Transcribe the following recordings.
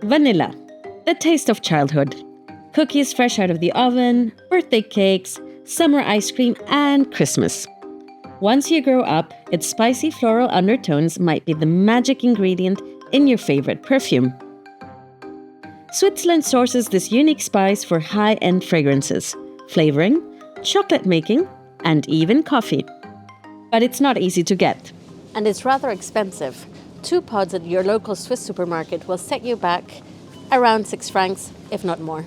Vanilla, the taste of childhood. Cookies fresh out of the oven, birthday cakes, summer ice cream, and Christmas. Once you grow up, its spicy floral undertones might be the magic ingredient in your favorite perfume. Switzerland sources this unique spice for high-end fragrances, flavoring, chocolate making, and even coffee. But it's not easy to get. And it's rather expensive. 2 pods at your local Swiss supermarket will set you back around 6 francs, if not more.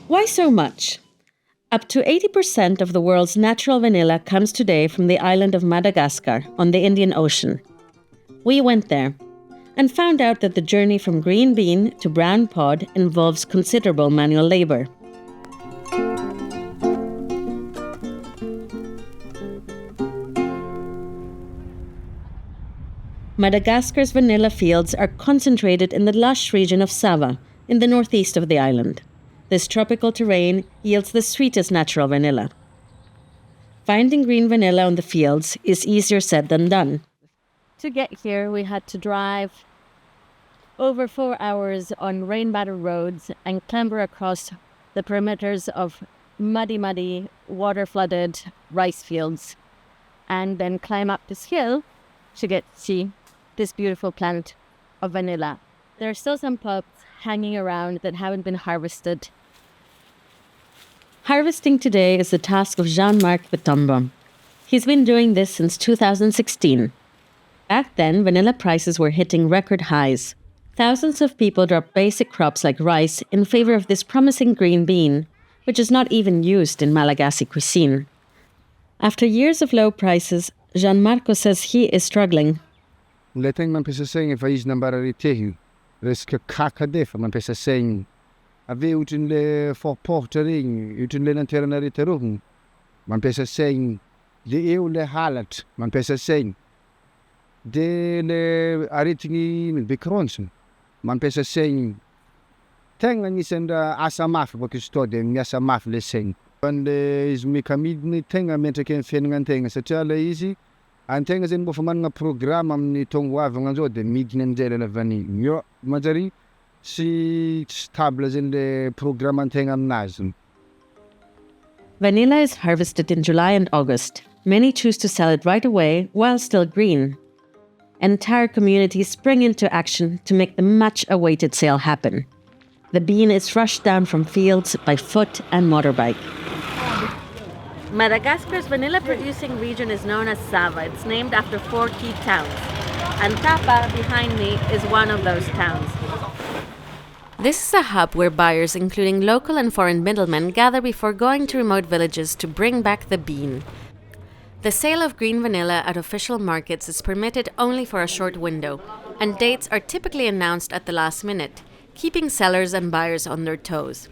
Why so much? Up to 80% of the world's natural vanilla comes today from the island of Madagascar on the Indian Ocean. We went there and found out that the journey from green bean to brown pod involves considerable manual labor. Madagascar's vanilla fields are concentrated in the lush region of Sava, in the northeast of the island. This tropical terrain yields the sweetest natural vanilla. Finding green vanilla on the fields is easier said than done. To get here, we had to drive over 4 hours on rain-battered roads and clamber across the perimeters of muddy, water-flooded rice fields, and then climb up this hill to get to see this beautiful plant of vanilla. There are still some pods hanging around that haven't been harvested. Harvesting today is the task of Jean-Marc Betombo. He's been doing this since 2016. Back then, vanilla prices were hitting record highs. Thousands of people dropped basic crops like rice in favor of this promising green bean, which is not even used in Malagasy cuisine. After years of low prices, Gianmarco says he is struggling. Le tegna mampiasa saigna efa izy nambararitehy, resaka kakade efa mampiasa saigna. Ave ohatran'le forportra regny, ohatran'le lanterana retarohiny, mampiasa saigna. Le eo le halatra, mampiasa saigna. De le aretigny bekronsona, mampiasa saigna. Tegna anisan'ny asa mafy bôka izy tô de miasa mafy le saigna. An'le izy mekamidiny tegna metraka amin'ny fiaignanantegna satria le izy antegna zany mbô fa managna programme amin'ny taogno avagna an'zao de midiny amin'izay le lavaniny. Yo, manjary sy stable zany le programme antegna aminazy. Vanilla is harvested in July and August. Many choose to sell it right away while still green. Entire communities spring into action to make the much-awaited sale happen. The bean is rushed down from fields by foot and motorbike. Madagascar's vanilla-producing region is known as Sava. It's named after 4 key towns. And Tapa, behind me, is one of those towns. This is a hub where buyers, including local and foreign middlemen, gather before going to remote villages to bring back the bean. The sale of green vanilla at official markets is permitted only for a short window, and dates are typically announced at the last minute, keeping sellers and buyers on their toes.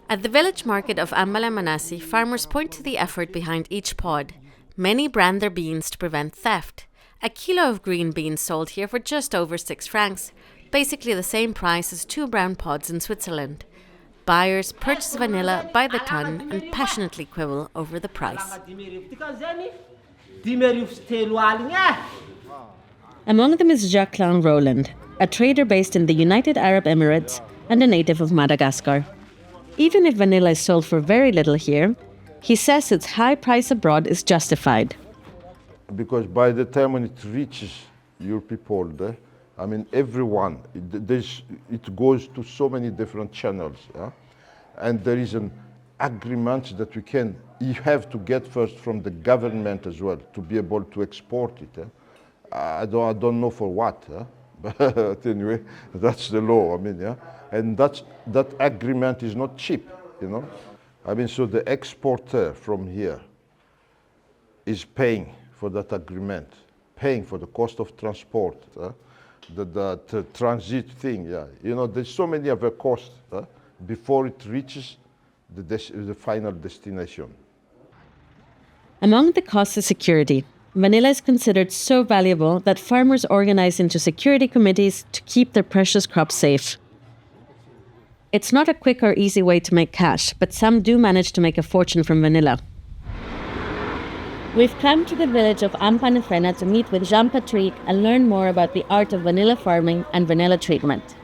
At the village market of Ambalamanasi, farmers point to the effort behind each pod. Many brand their beans to prevent theft. A kilo of green beans sold here for just over 6 francs, basically the same price as 2 brown pods in Switzerland. Buyers purchase vanilla by the ton and passionately quibble over the price. Among them is Jacqueline Roland, a trader based in the United Arab Emirates and a native of Madagascar. Even if vanilla is sold for very little here, he says its high price abroad is justified. Because by the time when it reaches your people there, I mean everyone, it goes to so many different channels, yeah? And there is an agreement that you have to get first from the government as well to be able to export it. I don't know for what, but anyway, that's the law. I mean, yeah, and that agreement is not cheap, you know. I mean, so the exporter from here is paying for that agreement, paying for the cost of transport, the transit thing. Yeah, you know, there's so many other costs before it reaches the final destination. Among the costs is security. Vanilla is considered so valuable that farmers organize into security committees to keep their precious crops safe. It's not a quick or easy way to make cash, but some do manage to make a fortune from vanilla. We've come to the village of Ampanefrena to meet with Jean-Patrick and learn more about the art of vanilla farming and vanilla treatment.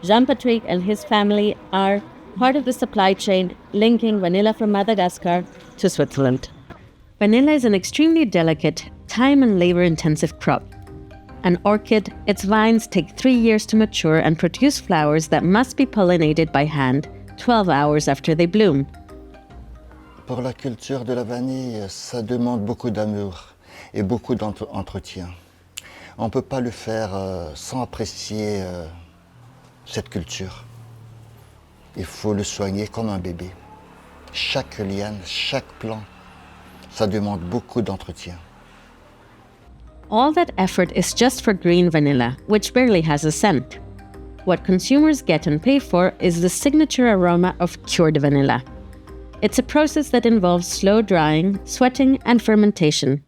Jean-Patrick and his family are part of the supply chain linking vanilla from Madagascar to Switzerland. Vanilla is an extremely delicate, time and labor-intensive crop. An orchid, its vines take 3 years to mature and produce flowers that must be pollinated by hand 12 hours after they bloom. Pour la culture de la vanille, ça demande beaucoup d'amour et beaucoup d'entretien. On ne peut pas le faire sans apprécier cette culture. Il faut le soigner comme un bébé. Chaque liane, chaque plant, ça demande beaucoup d'entretien. All that effort is just for green vanilla, which barely has a scent. What consumers get and pay for is the signature aroma of cured vanilla. It's a process that involves slow drying, sweating, and fermentation.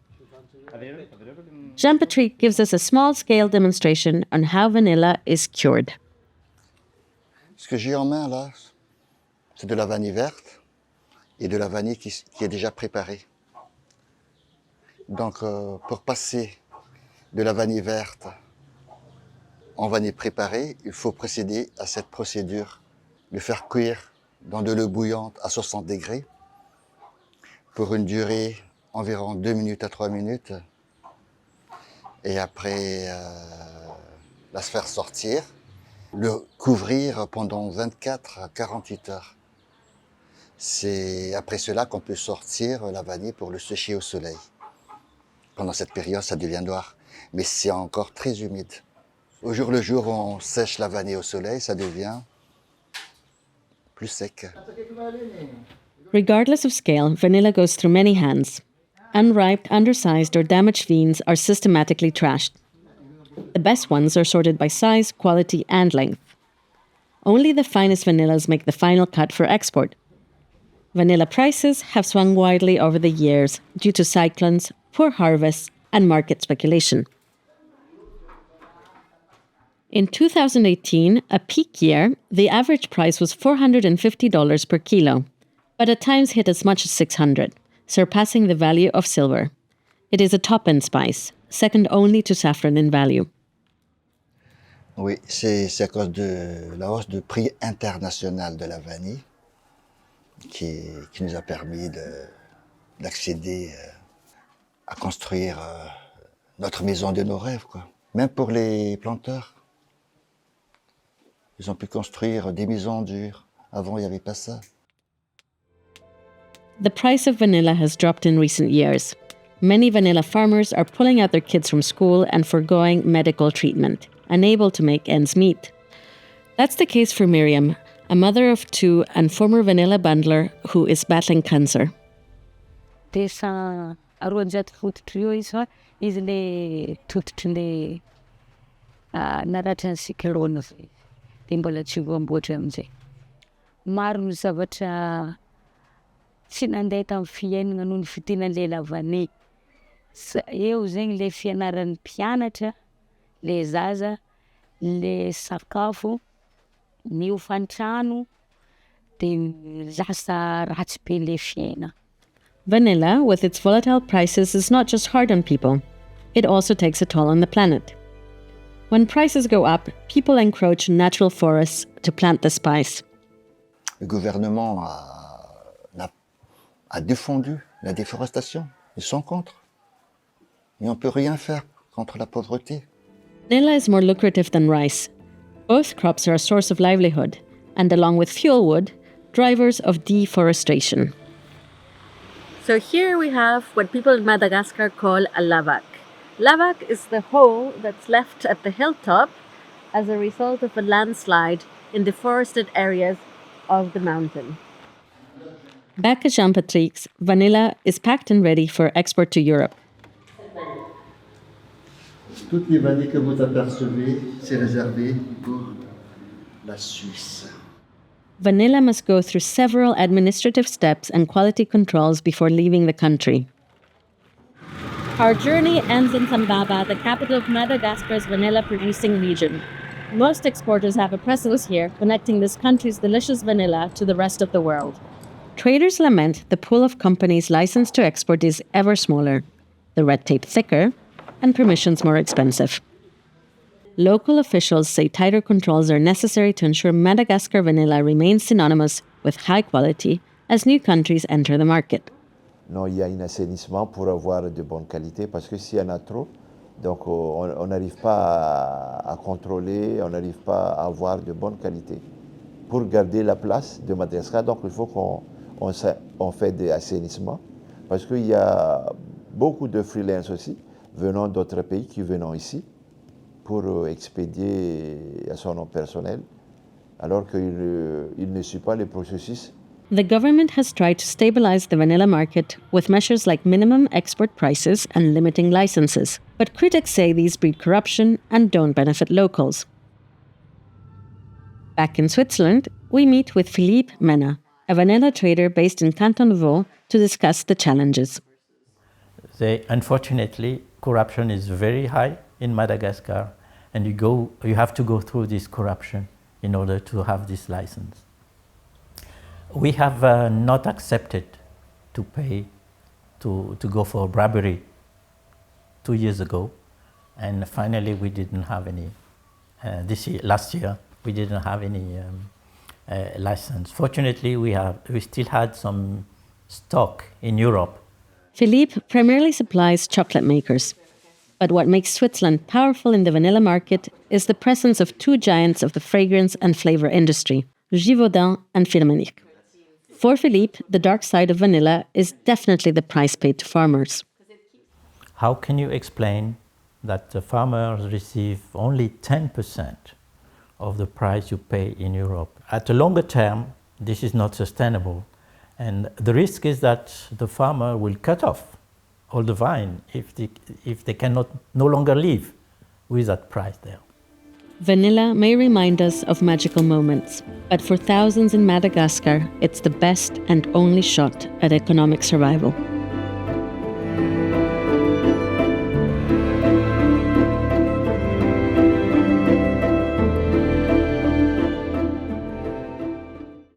Jean-Patrick gives us a small-scale demonstration on how vanilla is cured. Ce que j'ai en main là, c'est de la vanille verte et de la vanille qui est déjà préparée. Donc pour passer de la vanille verte en vanille préparée, il faut procéder à cette procédure, le faire cuire dans de l'eau bouillante à 60 degrés pour une durée environ 2 minutes à 3 minutes. Et après, la faire sortir, le couvrir pendant 24 à 48 heures. C'est après cela qu'on peut sortir la vanille pour le sécher au soleil. Pendant cette période, ça devient noir, mais c'est encore très humide. Au jour le jour, on sèche la vanille au soleil, ça devient plus sec. Regardless of scale, vanilla goes through many hands. Unripe, undersized, or damaged beans are systematically trashed. The best ones are sorted by size, quality, and length. Only the finest vanillas make the final cut for export. Vanilla prices have swung widely over the years due to cyclones, poor harvests, and market speculation. In 2018, a peak year, the average price was $450 per kilo, but at times hit as much as $600, surpassing the value of silver. It is a top-end spice, second only to saffron in value. Oui, c'est à cause de la hausse du prix international de la vanille qui nous a permis d'accéder à construire notre maison de nos rêves, quoi. Même pour les planteurs. Ils ont pu construire des maisons dures. Avant, il n'y avait pas ça. The price of vanilla has dropped in recent years. Many vanilla farmers are pulling out their kids from school and foregoing medical treatment, unable to make ends meet. That's the case for Miriam, a mother of 2 and former vanilla bundler who is battling cancer. Desa aroanjato fototry eo izy fa izy le tototry le naratra ny cyclone zay. Dia mbola tsy voamboatra amin'izay. Maro ny zavatra tsy nandeha tamin'ny fiainana noho ny fitianan'ny lela vanille. Eo zegny le fianaran'ny mpianatra, le zaza, le sakafo, ny hofantrano, dia lasa ratsy be le fiaina. Vanilla, with its volatile prices, is not just hard on people. It also takes a toll on the planet. When prices go up, people encroach natural forests to plant the spice. Le gouvernement a défendu la déforestation. Ils sont contre. Et on ne peut rien faire contre la pauvreté. Vanilla is more lucrative than rice. Both crops are a source of livelihood, and along with fuel wood, drivers of deforestation. So here we have what people in Madagascar call a lavak. Lavak is the hole that's left at the hilltop as a result of a landslide in deforested areas of the mountain. Back at Jean-Patrick's, vanilla is packed and ready for export to Europe. Toutes les vanilles que vous apercevez, c'est réservé pour la Suisse. Vanilla must go through several administrative steps and quality controls before leaving the country. Our journey ends in Sava, the capital of Madagascar's vanilla-producing region. Most exporters have a presence here, connecting this country's delicious vanilla to the rest of the world. Traders lament the pool of companies licensed to export is ever smaller, the red tape thicker, and permissions more expensive. Local officials say tighter controls are necessary to ensure Madagascar vanilla remains synonymous with high quality as new countries enter the market. Non, il y a un assainissement pour avoir de bonnes qualités parce que s'il y en a trop, donc on n'arrive pas à contrôler, on n'arrive pas à avoir de bonnes qualités. Pour garder la place de Madagascar, donc il faut qu'on fait des assainissements parce qu'il y a beaucoup de freelance aussi venant d'autres pays qui viennent ici pour expédier à son nom personnel alors qu'il ne suit pas les processus. The government has tried to stabilize the vanilla market with measures like minimum export prices and limiting licenses. But critics say these breed corruption and don't benefit locals. Back in Switzerland, we meet with Philippe Mena, a vanilla trader based in Canton de Vaud, to discuss the challenges. Unfortunately, corruption is very high in Madagascar, and you have to go through this corruption in order to have this license. We have not accepted to pay to go for bribery 2 years ago, and finally we didn't have any. Last year we didn't have any license. Fortunately, we still had some stock in Europe. Philippe primarily supplies chocolate makers. But what makes Switzerland powerful in the vanilla market is the presence of two giants of the fragrance and flavor industry, Givaudan and Firmenich. For Philippe, the dark side of vanilla is definitely the price paid to farmers. How can you explain that the farmers receive only 10% of the price you pay in Europe? At a longer term, this is not sustainable. And the risk is that the farmer will cut off all the vine if they cannot no longer live with that price there. Vanilla may remind us of magical moments, but for thousands in Madagascar, it's the best and only shot at economic survival.